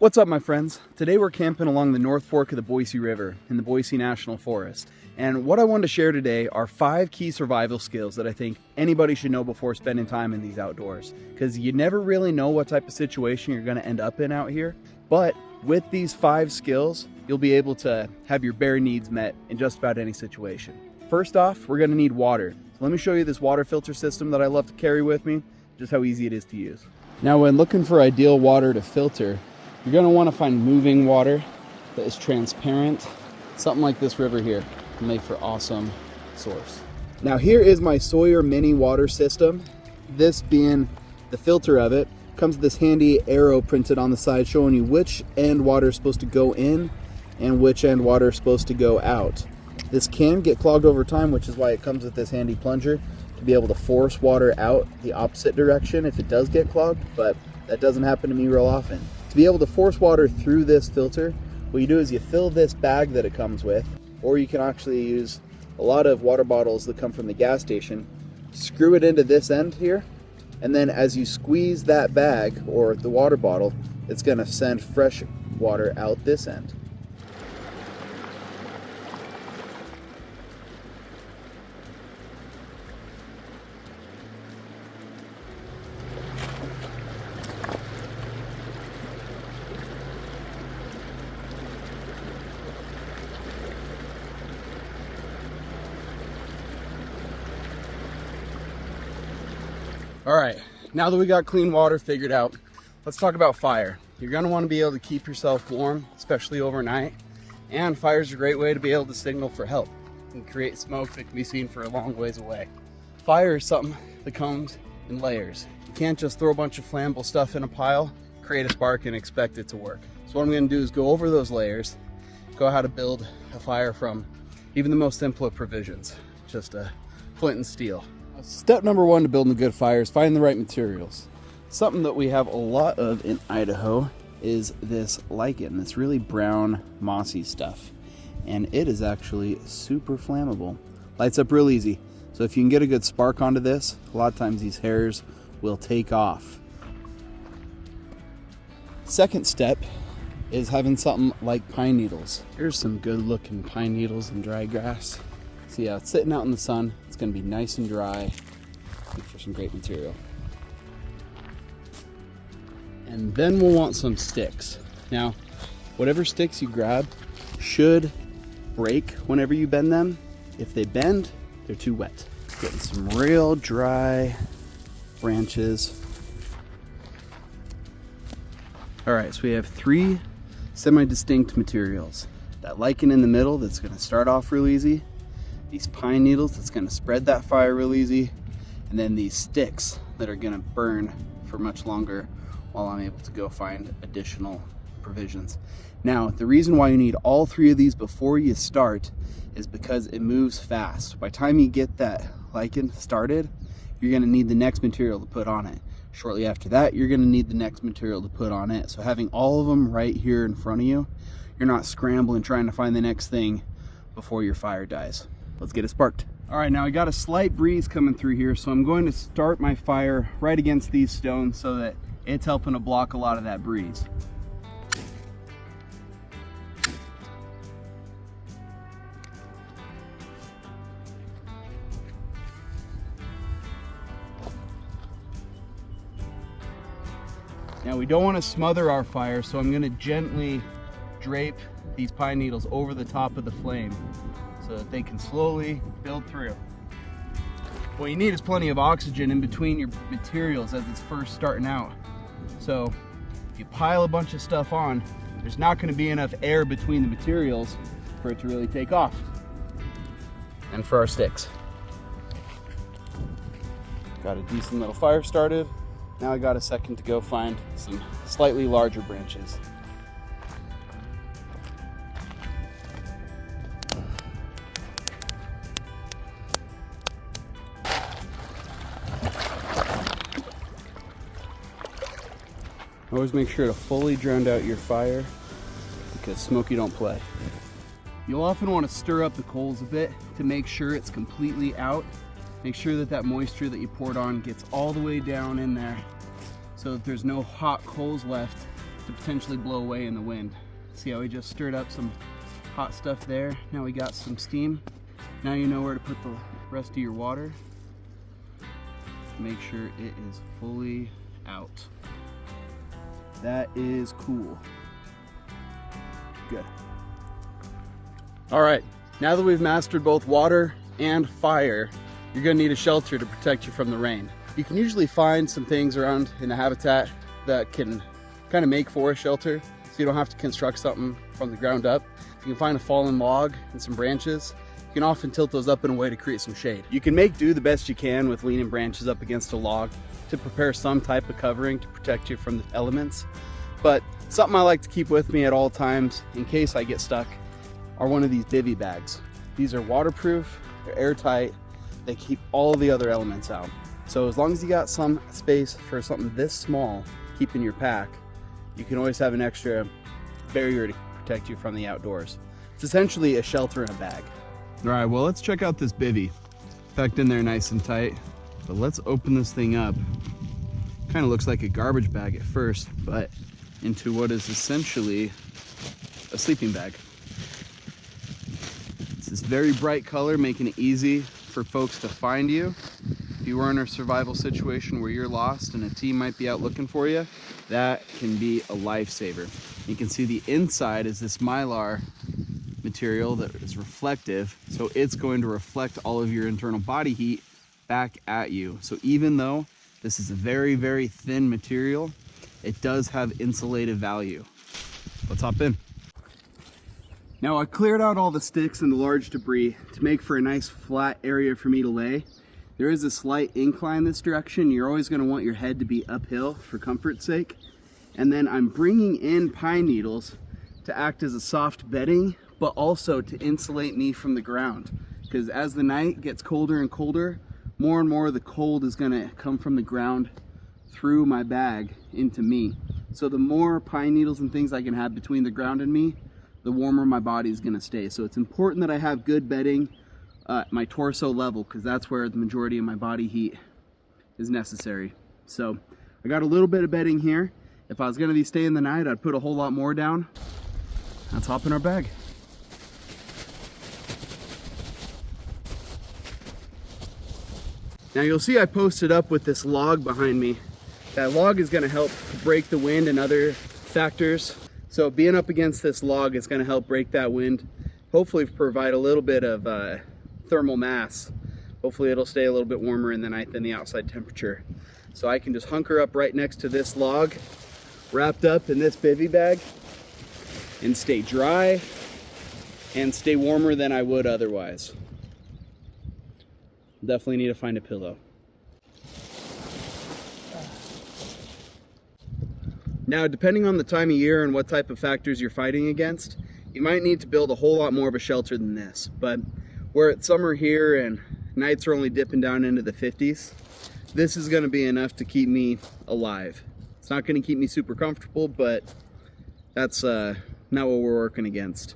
What's up, my friends? Today we're camping along the North Fork of the Boise River in the Boise National Forest. And what I wanted to share today are 5 key survival skills that I think anybody should know before spending time in these outdoors. Because you never really know what type of situation you're going to end up in out here. But with these 5 skills, you'll be able to have your bare needs met in just about any situation. First off, we're going to need water. So let me show you this water filter system that I love to carry with me, just how easy it is to use. Now, when looking for ideal water to filter, you're going to want to find moving water that is transparent. Something like this river here will make for awesome source. Now here is my Sawyer Mini water system. This being the filter of it, comes with this handy arrow printed on the side showing you which end water is supposed to go in and which end water is supposed to go out. This can get clogged over time, which is why it comes with this handy plunger to be able to force water out the opposite direction if it does get clogged, but that doesn't happen to me real often. To be able to force water through this filter, what you do is you fill this bag that it comes with, or you can actually use a lot of water bottles that come from the gas station, screw it into this end here, and then as you squeeze that bag or the water bottle, it's going to send fresh water out this end. All right, now that we got clean water figured out, let's talk about fire. You're gonna wanna be able to keep yourself warm, especially overnight. And fire's a great way to be able to signal for help and create smoke that can be seen for a long ways away. Fire is something that comes in layers. You can't just throw a bunch of flammable stuff in a pile, create a spark and expect it to work. So what I'm gonna do is go over those layers, go how to build a fire from even the most simple of provisions, just a flint and steel. Step number 1 to building a good fire is find the right materials. Something that we have a lot of in Idaho is this lichen, this really brown mossy stuff. And it is actually super flammable. Lights up real easy. So if you can get a good spark onto this, a lot of times these hairs will take off. Second step is having something like pine needles. Here's some good looking pine needles and dry grass. So yeah, it's sitting out in the sun. It's gonna be nice and dry. Good for some great material. And then we'll want some sticks. Now, whatever sticks you grab should break whenever you bend them. If they bend, they're too wet. Getting some real dry branches. All right, so we have 3 semi-distinct materials. That lichen in the middle that's gonna start off real easy. These pine needles that's going to spread that fire real easy, and then these sticks that are going to burn for much longer while I'm able to go find additional provisions. Now, the reason why you need all 3 of these before you start is because it moves fast. By the time you get that lichen started, you're going to need the next material to put on it. Shortly after that, you're going to need the next material to put on it. So having all of them right here in front of you, you're not scrambling trying to find the next thing before your fire dies. Let's get it sparked. All right, now I got a slight breeze coming through here, so I'm going to start my fire right against these stones so that it's helping to block a lot of that breeze. Now we don't want to smother our fire, so I'm going to gently drape these pine needles over the top of the flame so that they can slowly build through. What you need is plenty of oxygen in between your materials as it's first starting out. So if you pile a bunch of stuff on, there's not going to be enough air between the materials for it to really take off. And for our sticks. Got a decent little fire started. Now I got a second to go find some slightly larger branches. Always make sure to fully drown out your fire because smoky don't play. You'll often want to stir up the coals a bit to make sure it's completely out. Make sure that that moisture that you poured on gets all the way down in there so that there's no hot coals left to potentially blow away in the wind. See how we just stirred up some hot stuff there? Now we got some steam. Now you know where to put the rest of your water. Make sure it is fully out. That is cool. Good. All right, now that we've mastered both water and fire, you're gonna need a shelter to protect you from the rain. You can usually find some things around in a habitat that can kind of make for a shelter, so you don't have to construct something from the ground up. If you can find a fallen log and some branches, you can often tilt those up in a way to create some shade. You can make do the best you can with leaning branches up against a log to prepare some type of covering to protect you from the elements. But something I like to keep with me at all times in case I get stuck are one of these bivy bags. These are waterproof, they're airtight, they keep all the other elements out. So as long as you got some space for something this small, keep in your pack, you can always have an extra barrier to protect you from the outdoors. It's essentially a shelter in a bag. All right, well, let's check out this bivy. Packed in there nice and tight, but let's open this thing up. Kind of looks like a garbage bag at first, but into what is essentially a sleeping bag. It's this very bright color, making it easy for folks to find you. If you are in a survival situation where you're lost and a team might be out looking for you, that can be a lifesaver. You can see the inside is this mylar material that is reflective, so it's going to reflect all of your internal body heat back at you. So even though this is a very, very thin material, it does have insulative value. Let's hop in. Now I cleared out all the sticks and the large debris to make for a nice flat area for me to lay. There is a slight incline this direction. You're always going to want your head to be uphill for comfort's sake. And then I'm bringing in pine needles to act as a soft bedding, but also to insulate me from the ground. Because as the night gets colder and colder, more and more of the cold is going to come from the ground through my bag into me. So the more pine needles and things I can have between the ground and me, the warmer my body is going to stay. So it's important that I have good bedding at my torso level, because that's where the majority of my body heat is necessary. So I got a little bit of bedding here. If I was going to be staying the night, I'd put a whole lot more down. Let's hop in our bag. Now you'll see I posted up with this log behind me. That log is going to help break the wind and other factors. So being up against this log is going to help break that wind, hopefully provide a little bit of thermal mass. Hopefully it'll stay a little bit warmer in the night than the outside temperature. So I can just hunker up right next to this log, wrapped up in this bivy bag, and stay dry and stay warmer than I would otherwise. Definitely need to find a pillow. Now, depending on the time of year and what type of factors you're fighting against, you might need to build a whole lot more of a shelter than this. But where it's summer here and nights are only dipping down into the 50s, this is going to be enough to keep me alive. It's not going to keep me super comfortable, but that's not what we're working against.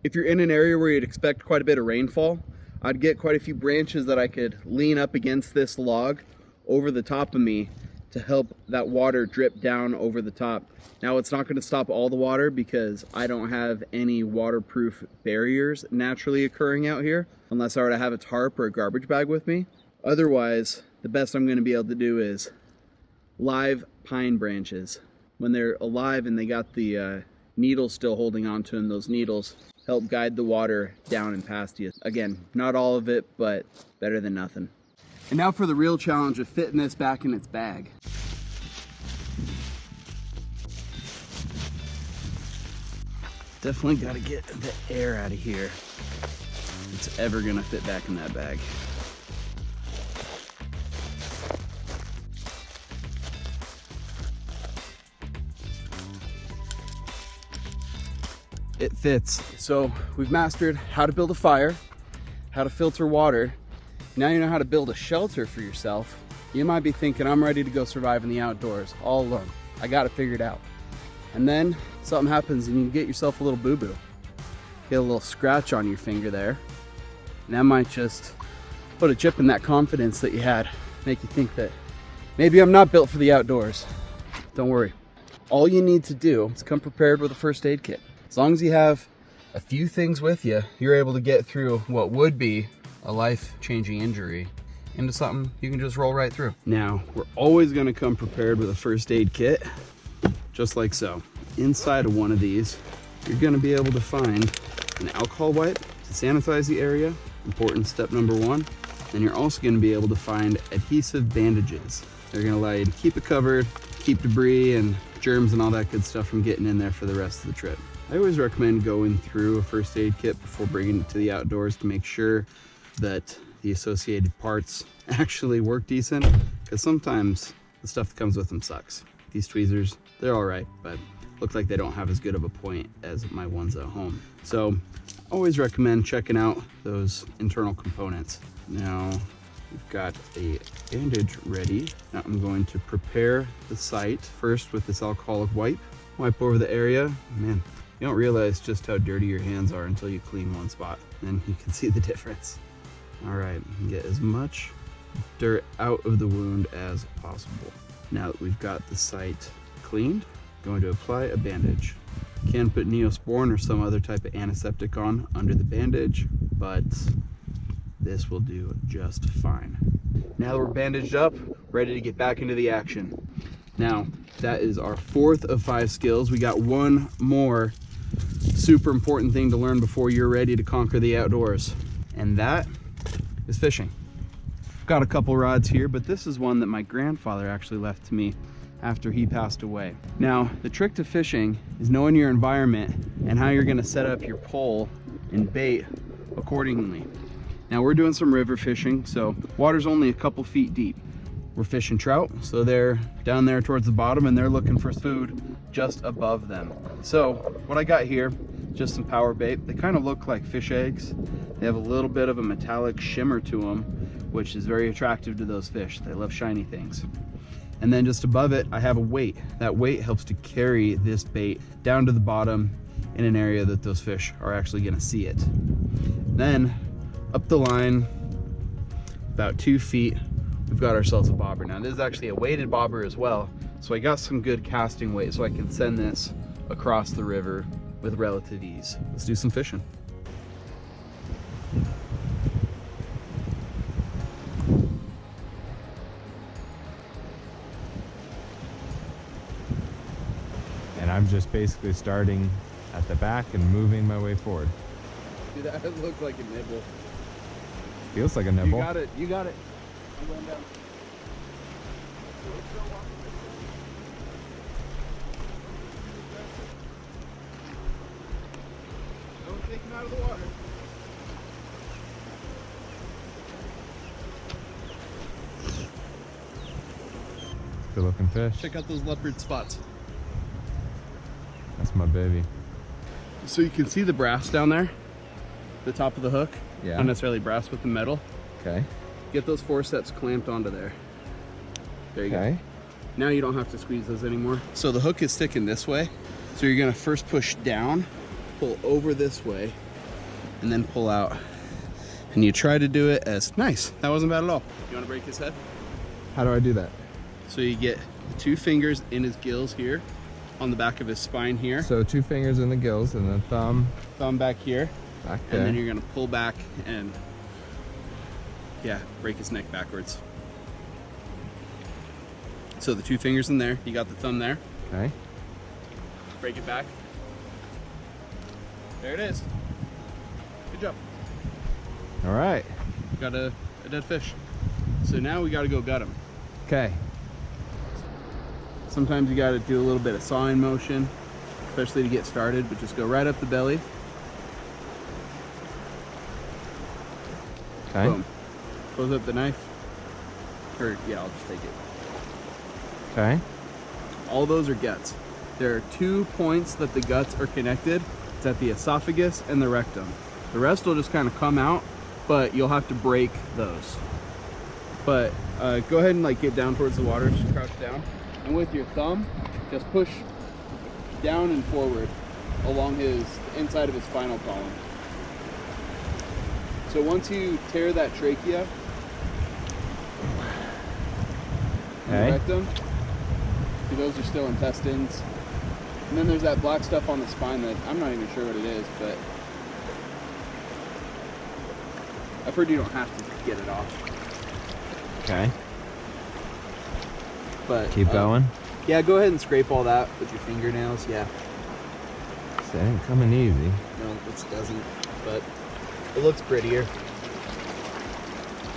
If you're in an area where you'd expect quite a bit of rainfall, I'd get quite a few branches that I could lean up against this log over the top of me to help that water drip down over the top. Now, it's not going to stop all the water because I don't have any waterproof barriers naturally occurring out here, unless I were to have a tarp or a garbage bag with me. Otherwise, the best I'm going to be able to do is live pine branches. When they're alive and they got the needles still holding on to them, those needles help guide the water down and past you. Again, not all of it, but better than nothing. And now for the real challenge of fitting this back in its bag. Definitely got to get the air out of here if it's ever going to fit back in that bag. It fits. So we've mastered how to build a fire, how to filter water. Now you know how to build a shelter for yourself. You might be thinking, I'm ready to go survive in the outdoors all alone. I got it figured out. And then something happens and you get yourself a little boo-boo. Get a little scratch on your finger there. And that might just put a chip in that confidence that you had. Make you think that maybe I'm not built for the outdoors. Don't worry. all you need to do is come prepared with a first aid kit. As long as you have a few things with you, you're able to get through what would be a life-changing injury into something you can just roll right through. Now, we're always gonna come prepared with a first aid kit, just like so. Inside of one of these, you're gonna be able to find an alcohol wipe to sanitize the area, important step number one. Then you're also gonna be able to find adhesive bandages. They're gonna allow you to keep it covered, keep debris and germs and all that good stuff from getting in there for the rest of the trip. I always recommend going through a first aid kit before bringing it to the outdoors to make sure that the associated parts actually work decent, because sometimes the stuff that comes with them sucks. These tweezers, they're all right, but look like they don't have as good of a point as my ones at home. So I always recommend checking out those internal components. Now, we've got a bandage ready. Now I'm going to prepare the site first with this alcoholic wipe. Wipe over the area. Man, you don't realize just how dirty your hands are until you clean one spot. Then you can see the difference. All right, get as much dirt out of the wound as possible. Now that we've got the site cleaned, I'm going to apply a bandage. You can put Neosporin or some other type of antiseptic on under the bandage, but this will do just fine. Now that we're bandaged up, ready to get back into the action. Now, that is our 4th of 5 skills. We got one more super important thing to learn before you're ready to conquer the outdoors, and that is fishing. Got a couple rods here, but this is one that my grandfather actually left to me after he passed away. Now, the trick to fishing is knowing your environment and how you're gonna set up your pole and bait accordingly. Now, we're doing some river fishing, so water's only a couple feet deep. We're fishing trout, so they're down there towards the bottom and they're looking for food just above them. So what I got here, just some power bait. They kind of look like fish eggs. They have a little bit of a metallic shimmer to them, which is very attractive to those fish. They love shiny things. And then just above it, I have a weight. That weight helps to carry this bait down to the bottom in an area that those fish are actually gonna see it. Then up the line, about 2 feet, we've got ourselves a bobber. Now this is actually a weighted bobber as well, so I got some good casting weight so I can send this across the river with relative ease. Let's do some fishing. And I'm just basically starting at the back and moving my way forward. Dude, that looks like a nibble. Feels like a nibble. You got it, you got it. I'm going down. Don't take him out of the water. Good looking fish. Check out those leopard spots. That's my baby. So you can see the brass down there, the top of the hook. Yeah. Not necessarily brass with the metal. Okay. Get those forceps clamped onto there. There you Okay. go. Now you don't have to squeeze those anymore. So the hook is sticking this way. So you're gonna first push down, pull over this way, and then pull out. And you try to do it as, nice, that wasn't bad at all. You wanna break his head? How do I do that? So you get 2 fingers in his gills here, on the back of his spine here. So 2 fingers in the gills and then thumb Back here. back And there. then you're gonna pull back and, yeah, break his neck backwards. So the 2 fingers in there, you got the thumb there. Okay. Break it back. There it is. Good job. All right. Got a dead fish. So now we gotta go gut him. Okay. Sometimes you gotta do a little bit of sawing motion, especially to get started, but just go right up the belly. Okay. Boom. Close up the knife. Or, yeah, I'll just take it. Okay. All those are guts. There are 2 points that the guts are connected. It's at the esophagus and the rectum. The rest will just kind of come out, but you'll have to break those. But go ahead and like get down towards the water, just crouch down. And with your thumb, just push down and forward along the inside of his spinal column. So once you tear that trachea, and the Okay. rectum, see, those are still intestines. And then there's that black stuff on the spine that I'm not even sure what it is, but I've heard you don't have to get it off. Okay. But Keep going. Yeah, go ahead and scrape all that with your fingernails. Yeah. It ain't coming easy. No, it doesn't, but it looks prettier.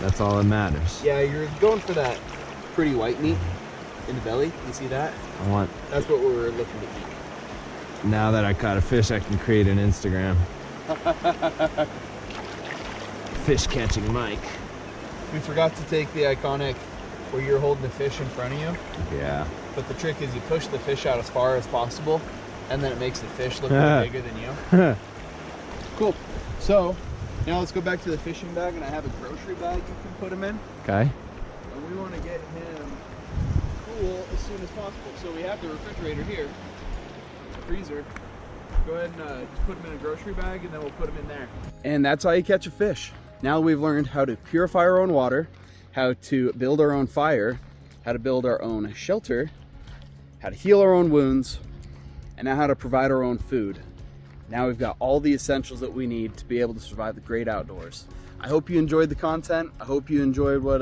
That's all that matters. Yeah, you're going for that pretty white meat in the belly. You see that? That's what we're looking to eat. Now that I caught a fish, I can create an Instagram. Fish catching Mike. We forgot to take the iconic where you're holding the fish in front of you. Yeah. But the trick is you push the fish out as far as possible, and then it makes the fish look way bigger than you. Cool. So now let's go back to the fishing bag, and I have a grocery bag you can put him in. Okay. And we want to get him cool as soon as possible. So we have the refrigerator here, the freezer. Go ahead and just put him in a grocery bag, and then we'll put him in there. And that's how you catch a fish. Now we've learned how to purify our own water, how to build our own fire, how to build our own shelter, how to heal our own wounds, and now how to provide our own food. Now we've got all the essentials that we need to be able to survive the great outdoors. I hope you enjoyed the content. I hope you enjoyed what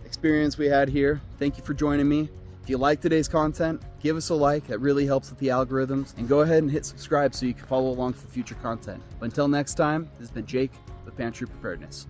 experience we had here. Thank you for joining me. If you like today's content, give us a like. That really helps with the algorithms. And go ahead and hit subscribe so you can follow along for future content. But until next time, this has been Jake with Pantry Preparedness.